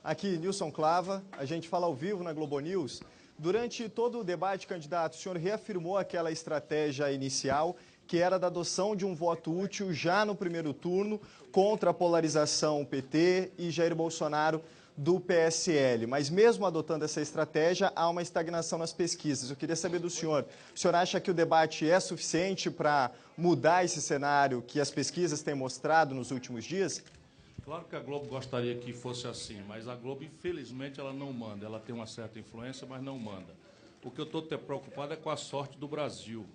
Aqui, Nilson Clava, a gente fala ao vivo na Globo News. Durante todo o debate, candidato, o senhor reafirmou aquela estratégia inicial, que era da adoção de um voto útil já no primeiro turno, contra a polarização PT e Jair Bolsonaro do PSL. Mas mesmo adotando essa estratégia, há uma estagnação nas pesquisas. Eu queria saber do senhor, o senhor acha que o debate é suficiente para mudar esse cenário que as pesquisas têm mostrado nos últimos dias? Claro que a Globo gostaria que fosse assim, mas a Globo, infelizmente, ela não manda. Ela tem uma certa influência, mas não manda. O que eu estou preocupado é com a sorte do Brasil.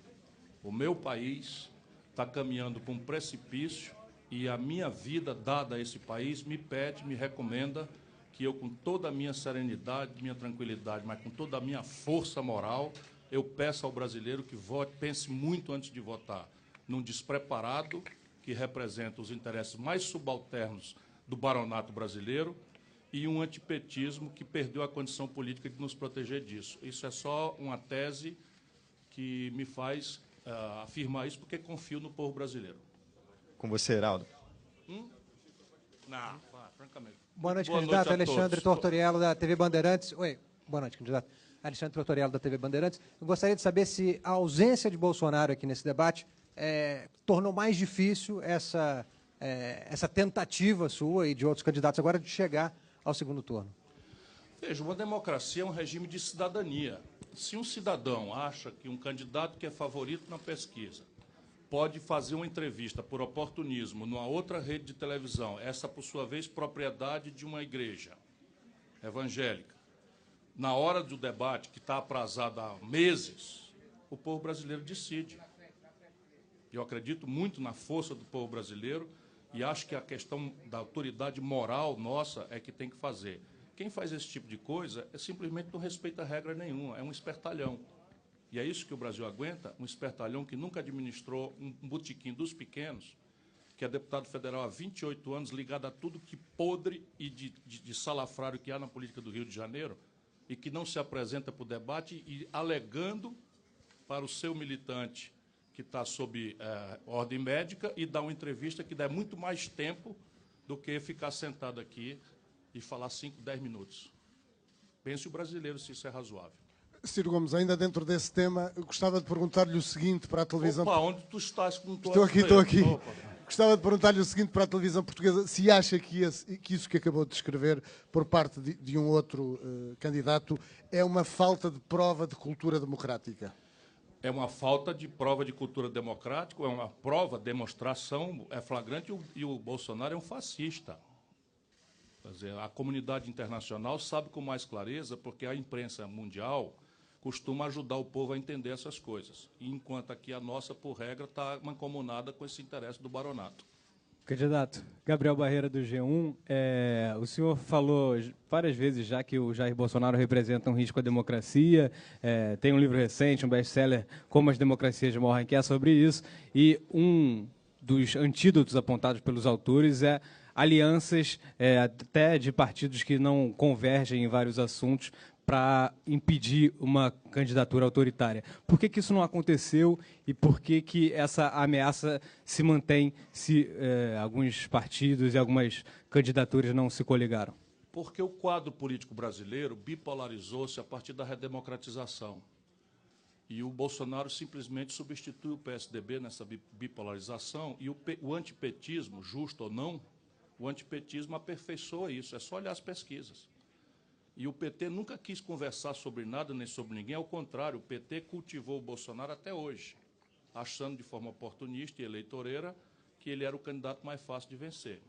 O meu país está caminhando para um precipício e a minha vida dada a esse país me pede, me recomenda que eu, com toda a minha serenidade, minha tranquilidade, mas com toda a minha força moral, eu peço ao brasileiro que vote, pense muito antes de votar num despreparado que representa os interesses mais subalternos do baronato brasileiro e um antipetismo que perdeu a condição política de nos proteger disso. Isso é só uma tese que me faz afirmar isso, porque confio no povo brasileiro. Com você, Heraldo. Não, francamente. Boa noite, candidato. Alexandre Tortoriello, da TV Bandeirantes. Oi, boa noite, candidato. Alexandre Tortoriello, da TV Bandeirantes. Eu gostaria de saber se a ausência de Bolsonaro aqui nesse debate tornou mais difícil essa tentativa sua e de outros candidatos agora de chegar ao segundo turno. Veja, uma democracia é um regime de cidadania. Se um cidadão acha que um candidato que é favorito na pesquisa pode fazer uma entrevista por oportunismo numa outra rede de televisão, essa, por sua vez, propriedade de uma igreja evangélica, na hora do debate, que está aprazado há meses, o povo brasileiro decide. Eu acredito muito na força do povo brasileiro e acho que a questão da autoridade moral nossa é que tem que fazer. Quem faz esse tipo de coisa simplesmente não respeita regra nenhuma, é um espertalhão. E é isso que o Brasil aguenta, um espertalhão que nunca administrou um botequim dos pequenos, que é deputado federal há 28 anos, ligado a tudo que podre e de salafrário que há na política do Rio de Janeiro, e que não se apresenta para o debate e alegando para o seu militante que está sob ordem médica e dá uma entrevista que dá muito mais tempo do que ficar sentado aqui e falar 5, 10 minutos. Pense o brasileiro se isso é razoável. Ciro Gomes, ainda dentro desse tema, eu gostava de perguntar-lhe o seguinte para a televisão... Opa, onde tu estás? Que não estou aqui. Opa. Gostava de perguntar-lhe o seguinte para a televisão portuguesa, se acha que isso que acabou de descrever por parte de um outro candidato é uma falta de prova de cultura democrática. É uma falta de prova de cultura democrática, é uma prova, demonstração, é flagrante, e o Bolsonaro é um fascista. Quer dizer, a comunidade internacional sabe com mais clareza, porque a imprensa mundial costuma ajudar o povo a entender essas coisas, enquanto aqui a nossa, por regra, está mancomunada com esse interesse do baronato. Candidato, Gabriel Barreira, do G1, o senhor falou várias vezes já que o Jair Bolsonaro representa um risco à democracia, tem um livro recente, um best-seller, Como as Democracias Morrem, que é sobre isso, e um dos antídotos apontados pelos autores é alianças até de partidos que não convergem em vários assuntos para impedir uma candidatura autoritária. Por que isso não aconteceu e por que essa ameaça se mantém se alguns partidos e algumas candidaturas não se coligaram? Porque o quadro político brasileiro bipolarizou-se a partir da redemocratização. E o Bolsonaro simplesmente substitui o PSDB nessa bipolarização e o antipetismo, justo ou não, o antipetismo aperfeiçoa isso, é só olhar as pesquisas. E o PT nunca quis conversar sobre nada nem sobre ninguém, ao contrário, o PT cultivou o Bolsonaro até hoje, achando de forma oportunista e eleitoreira que ele era o candidato mais fácil de vencer.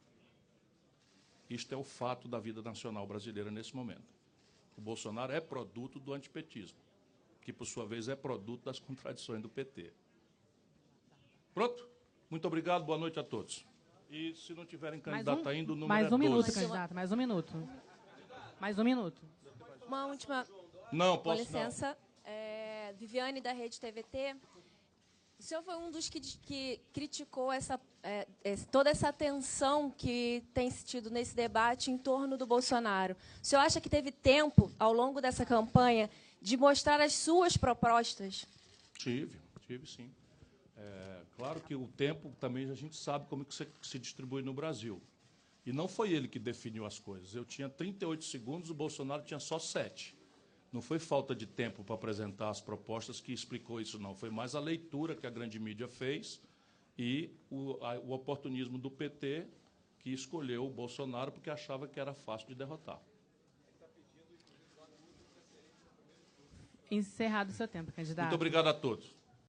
Isto é o fato da vida nacional brasileira nesse momento. O Bolsonaro é produto do antipetismo, que, por sua vez, é produto das contradições do PT. Pronto? Muito obrigado, boa noite a todos. E, se não tiverem candidato ainda, o número mais é um 12. Minuto, candidato, mais um minuto. Mais um minuto. Uma última... Não, posso Com licença. Viviane, da Rede TVT. O senhor foi um dos que criticou toda essa tensão que tem se tido nesse debate em torno do Bolsonaro. O senhor acha que teve tempo, ao longo dessa campanha, de mostrar as suas propostas? Tive sim. Claro que o tempo também a gente sabe como que se distribui no Brasil. E não foi ele que definiu as coisas. Eu tinha 38 segundos, o Bolsonaro tinha só 7. Não foi falta de tempo para apresentar as propostas que explicou isso, não. Foi mais a leitura que a grande mídia fez e o oportunismo do PT, que escolheu o Bolsonaro porque achava que era fácil de derrotar. Encerrado o seu tempo, candidato. Muito obrigado a todos.